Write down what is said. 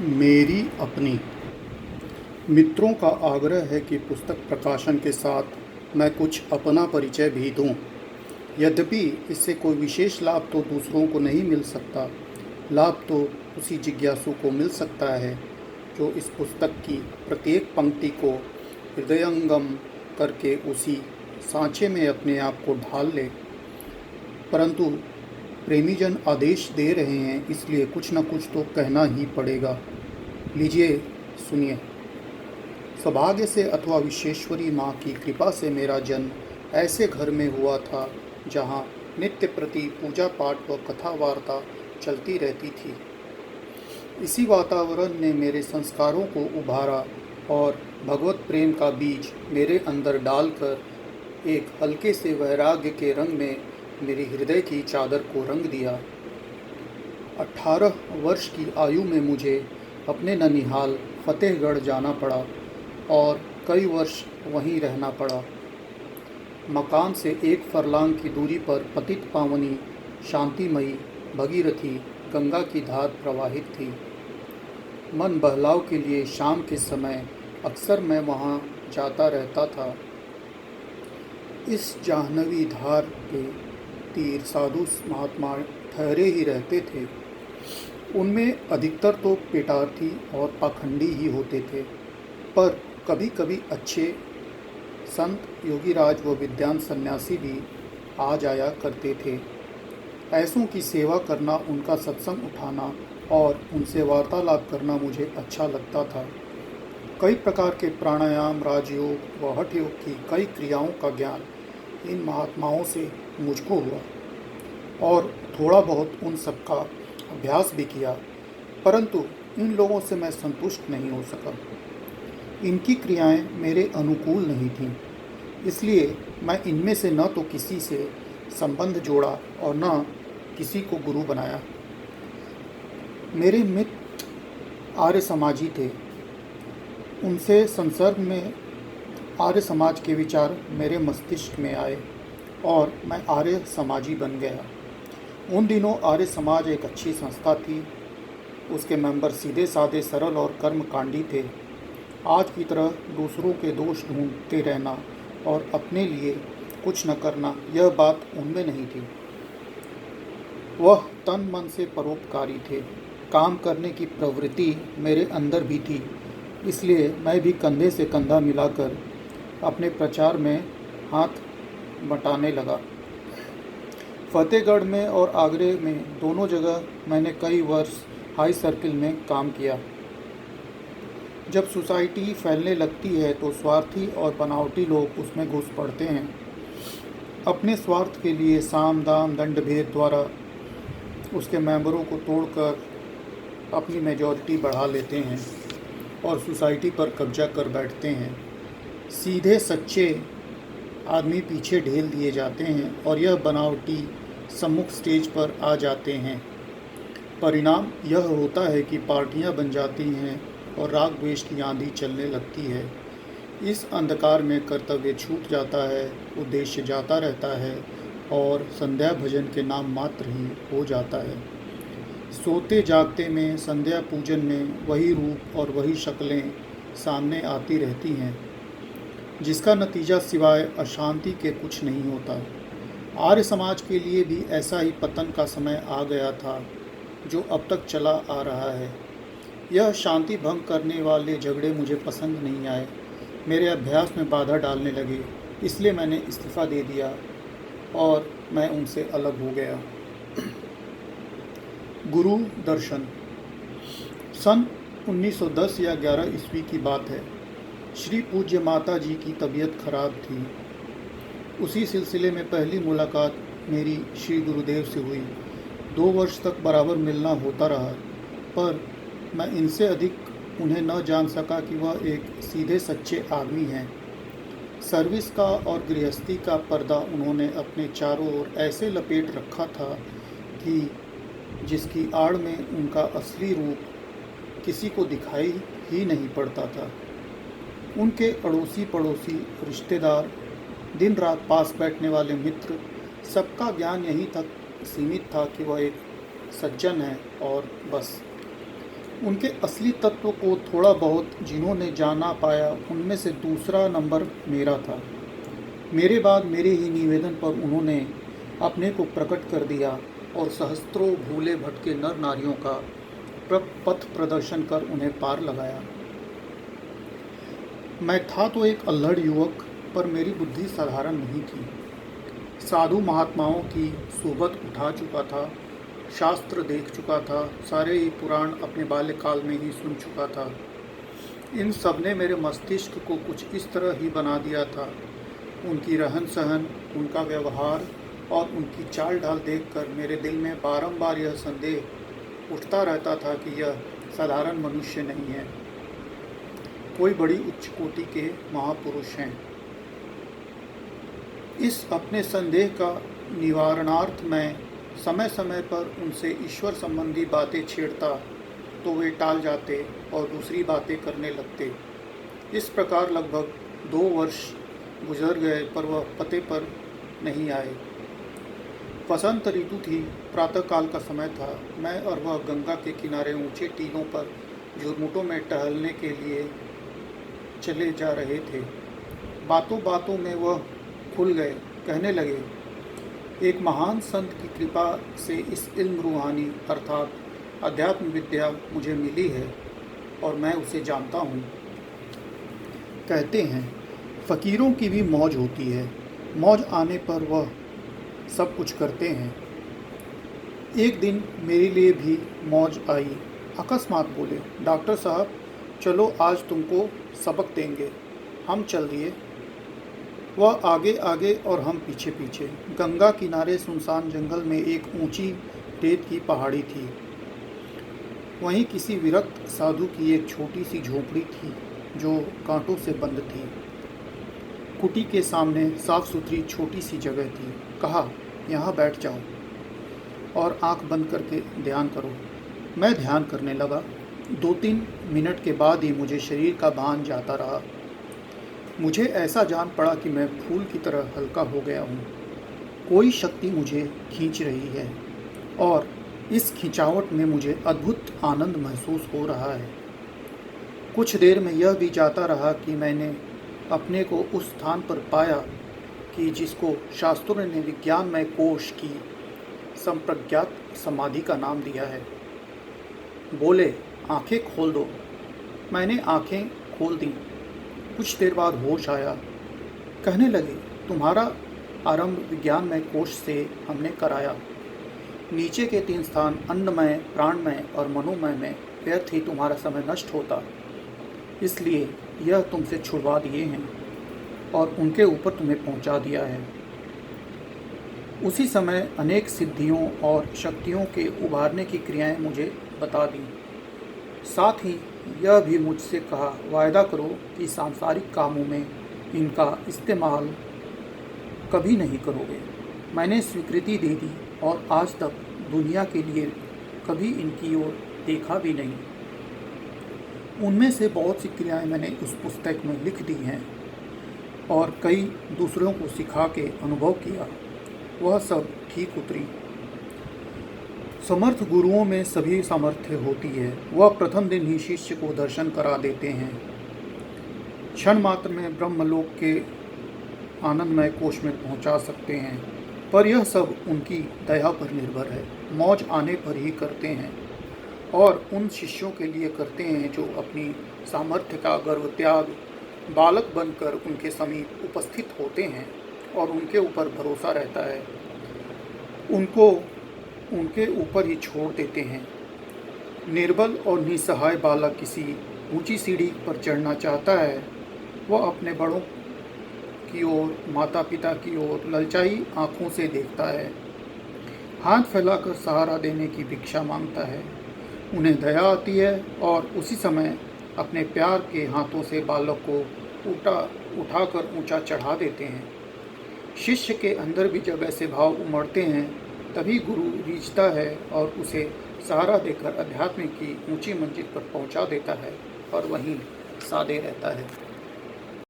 मेरी अपनी मित्रों का आग्रह है कि पुस्तक प्रकाशन के साथ मैं कुछ अपना परिचय भी दूं। यद्यपि इससे कोई विशेष लाभ तो दूसरों को नहीं मिल सकता, लाभ तो उसी जिज्ञासु को मिल सकता है जो इस पुस्तक की प्रत्येक पंक्ति को हृदयंगम करके उसी सांचे में अपने आप को ढाल ले। परंतु प्रेमीजन आदेश दे रहे हैं, इसलिए कुछ न कुछ तो कहना ही पड़ेगा। लीजिए सुनिए। सौभाग्य से अथवा विश्वेश्वरी माँ की कृपा से मेरा जन्म ऐसे घर में हुआ था जहाँ नित्य प्रति पूजा पाठ व कथा वार्ता चलती रहती थी। इसी वातावरण ने मेरे संस्कारों को उभारा और भगवत प्रेम का बीज मेरे अंदर डालकर एक हल्के से वैराग्य के रंग में मेरी हृदय की चादर को रंग दिया। 18 वर्ष की आयु में मुझे अपने ननिहाल फतेहगढ़ जाना पड़ा और कई वर्ष वहीं रहना पड़ा। मकान से 1 फरलांग की दूरी पर पतित पावनी शांतिमयी भगीरथी गंगा की धार प्रवाहित थी। मन बहलाव के लिए शाम के समय अक्सर मैं वहाँ जाता रहता था। इस जाह्नवी धार के तीर साधु महात्मा ठहरे ही रहते थे। उनमें अधिकतर तो पेटार्थी और पाखंडी ही होते थे, पर कभी कभी अच्छे संत योगीराज व विद्वान सन्यासी भी आ जाया करते थे। ऐसों की सेवा करना, उनका सत्संग उठाना और उनसे वार्तालाप करना मुझे अच्छा लगता था। कई प्रकार के प्राणायाम, राजयोग व हठ योग की कई क्रियाओं का ज्ञान इन महात्माओं से मुझको हुआ और थोड़ा बहुत उन सब का अभ्यास भी किया, परंतु इन लोगों से मैं संतुष्ट नहीं हो सका। इनकी क्रियाएं मेरे अनुकूल नहीं थीं, इसलिए मैं इनमें से न तो किसी से संबंध जोड़ा और न किसी को गुरु बनाया। मेरे मित्र आर्य समाजी थे। उनसे संसर्ग में आर्य समाज के विचार मेरे मस्तिष्क में आए और मैं आर्य समाजी बन गया। उन दिनों आर्य समाज एक अच्छी संस्था थी। उसके मेंबर सीधे साधे, सरल और कर्मकांडी थे। आज की तरह दूसरों के दोष ढूंढते रहना और अपने लिए कुछ न करना, यह बात उनमें नहीं थी। वह तन मन से परोपकारी थे। काम करने की प्रवृत्ति मेरे अंदर भी थी, इसलिए मैं भी कंधे से कंधा मिलाकर अपने प्रचार में हाथ बटाने लगा। फतेहगढ़ में और आगरे में दोनों जगह मैंने कई वर्ष हाई सर्किल में काम किया। जब सोसाइटी फैलने लगती है तो स्वार्थी और बनावटी लोग उसमें घुस पड़ते हैं। अपने स्वार्थ के लिए साम दाम दंड भेद द्वारा उसके मेंबरों को तोड़कर अपनी मेजॉरिटी बढ़ा लेते हैं और सोसाइटी पर कब्जा कर बैठते हैं। सीधे सच्चे आदमी पीछे ढेल दिए जाते हैं और यह बनावटी सम्मुख स्टेज पर आ जाते हैं। परिणाम यह होता है कि पार्टियां बन जाती हैं और राग द्वेष की आंधी चलने लगती है। इस अंधकार में कर्तव्य छूट जाता है, उद्देश्य जाता रहता है और संध्या भजन के नाम मात्र ही हो जाता है। सोते जागते में, संध्या पूजन में वही रूप और वही शक्लें सामने आती रहती हैं, जिसका नतीजा सिवाय अशांति के कुछ नहीं होता। आर्य समाज के लिए भी ऐसा ही पतन का समय आ गया था जो अब तक चला आ रहा है। यह शांति भंग करने वाले झगड़े मुझे पसंद नहीं आए, मेरे अभ्यास में बाधा डालने लगे, इसलिए मैंने इस्तीफ़ा दे दिया और मैं उनसे अलग हो गया। गुरु दर्शन। सन 1910 या 11 ईस्वी की बात है। श्री पूज्य माता जी की तबीयत खराब थी। उसी सिलसिले में पहली मुलाकात मेरी श्री गुरुदेव से हुई। 2 वर्ष तक बराबर मिलना होता रहा, पर मैं इनसे अधिक उन्हें न जान सका कि वह एक सीधे सच्चे आदमी हैं। सर्विस का और गृहस्थी का पर्दा उन्होंने अपने चारों ओर ऐसे लपेट रखा था कि जिसकी आड़ में उनका असली रूप किसी को दिखाई ही नहीं पड़ता था। उनके अड़ोसी पड़ोसी, रिश्तेदार, दिन रात पास बैठने वाले मित्र, सबका ज्ञान यहीं तक सीमित था कि वह एक सज्जन है और बस। उनके असली तत्व को थोड़ा बहुत जिन्होंने जाना पाया, उनमें से दूसरा नंबर मेरा था। मेरे बाद मेरे ही निवेदन पर उन्होंने अपने को प्रकट कर दिया और सहस्त्रों भूले भटके नर नारियों का पथ प्रदर्शन कर उन्हें पार लगाया। मैं था तो एक अल्हड़ युवक, पर मेरी बुद्धि साधारण नहीं थी। साधु महात्माओं की सोबत उठा चुका था, शास्त्र देख चुका था, सारे ही पुराण अपने बाल्यकाल में ही सुन चुका था। इन सब ने मेरे मस्तिष्क को कुछ इस तरह ही बना दिया था। उनकी रहन सहन, उनका व्यवहार और उनकी चाल ढाल देखकर मेरे दिल में बारंबार यह संदेह उठता रहता था कि यह साधारण मनुष्य नहीं है, कोई बड़ी उच्च कोटि के महापुरुष हैं। इस अपने संदेह का निवारणार्थ मैं समय समय पर उनसे ईश्वर संबंधी बातें छेड़ता तो वे टाल जाते और दूसरी बातें करने लगते। इस प्रकार लगभग 2 वर्ष गुजर गए, पर वह पते पर नहीं आए। वसंत ऋतु थी, प्रातःकाल का समय था। मैं और वह गंगा के किनारे ऊंचे टीलों पर झुरमुटों में टहलने के लिए चले जा रहे थे। बातों बातों में वह खुल गए, कहने लगे, एक महान संत की कृपा से इस इल्म रूहानी अर्थात अध्यात्म विद्या मुझे मिली है और मैं उसे जानता हूँ। कहते हैं फ़कीरों की भी मौज होती है, मौज आने पर वह सब कुछ करते हैं। एक दिन मेरे लिए भी मौज आई। अकस्मात बोले, डॉक्टर साहब चलो आज तुमको सबक देंगे। हम चल दिए, वह आगे आगे और हम पीछे पीछे। गंगा किनारे सुनसान जंगल में एक ऊंची रेत की पहाड़ी थी। वहीं किसी विरक्त साधु की एक छोटी सी झोपड़ी थी जो कांटों से बंद थी। कुटी के सामने साफ सुथरी छोटी सी जगह थी। कहा, यहाँ बैठ जाओ और आंख बंद करके ध्यान करो। मैं ध्यान करने लगा। 2-3 मिनट के बाद ही मुझे शरीर का भान जाता रहा। मुझे ऐसा जान पड़ा कि मैं फूल की तरह हल्का हो गया हूँ। कोई शक्ति मुझे खींच रही है और इस खिंचावट में मुझे अद्भुत आनंद महसूस हो रहा है। कुछ देर में यह भी जाता रहा कि मैंने अपने को उस स्थान पर पाया कि जिसको शास्त्रों ने विज्ञानमय कोश की संप्रज्ञात समाधि का नाम दिया है। बोले, आंखें खोल दो। मैंने आंखें खोल दी। कुछ देर बाद होश आया। कहने लगे, तुम्हारा आरंभ विज्ञानमय कोश से हमने कराया। नीचे के 3 स्थान अन्नमय, प्राणमय और मनोमय में व्यर्थ ही तुम्हारा समय नष्ट होता, इसलिए यह तुमसे छुड़वा दिए हैं और उनके ऊपर तुम्हें पहुंचा दिया है। उसी समय अनेक सिद्धियों और शक्तियों के उभारने की क्रियाएं मुझे बता दी। साथ ही यह भी मुझसे कहा, वायदा करो कि सांसारिक कामों में इनका इस्तेमाल कभी नहीं करोगे। मैंने स्वीकृति दे दी और आज तक दुनिया के लिए कभी इनकी ओर देखा भी नहीं। उनमें से बहुत सी क्रियाएं मैंने उस पुस्तक में लिख दी हैं और कई दूसरों को सिखा के अनुभव किया। वह सब ठीक उतरी। समर्थ गुरुओं में सभी सामर्थ्य होती है। वह प्रथम दिन ही शिष्य को दर्शन करा देते हैं। क्षण मात्र में ब्रह्मलोक के आनंदमय कोश में पहुंचा सकते हैं, पर यह सब उनकी दया पर निर्भर है। मौज आने पर ही करते हैं और उन शिष्यों के लिए करते हैं जो अपनी सामर्थ्य का गर्व त्याग बालक बनकर उनके समीप उपस्थित होते हैं और उनके ऊपर भरोसा रहता है, उनको उनके ऊपर ही छोड़ देते हैं। निर्बल और निसहाय बालक किसी ऊंची सीढ़ी पर चढ़ना चाहता है, वह अपने बड़ों की ओर, माता पिता की ओर ललचाई आंखों से देखता है, हाथ फैलाकर सहारा देने की भिक्षा मांगता है। उन्हें दया आती है और उसी समय अपने प्यार के हाथों से बालक को उठाकर ऊंचा चढ़ा देते हैं। शिष्य के अंदर भी जब ऐसे भाव उमड़ते हैं, तभी गुरु रीझता है और उसे सहारा देकर अध्यात्म की ऊंची मंजिल पर पहुंचा देता है और वहीं सादे रहता है।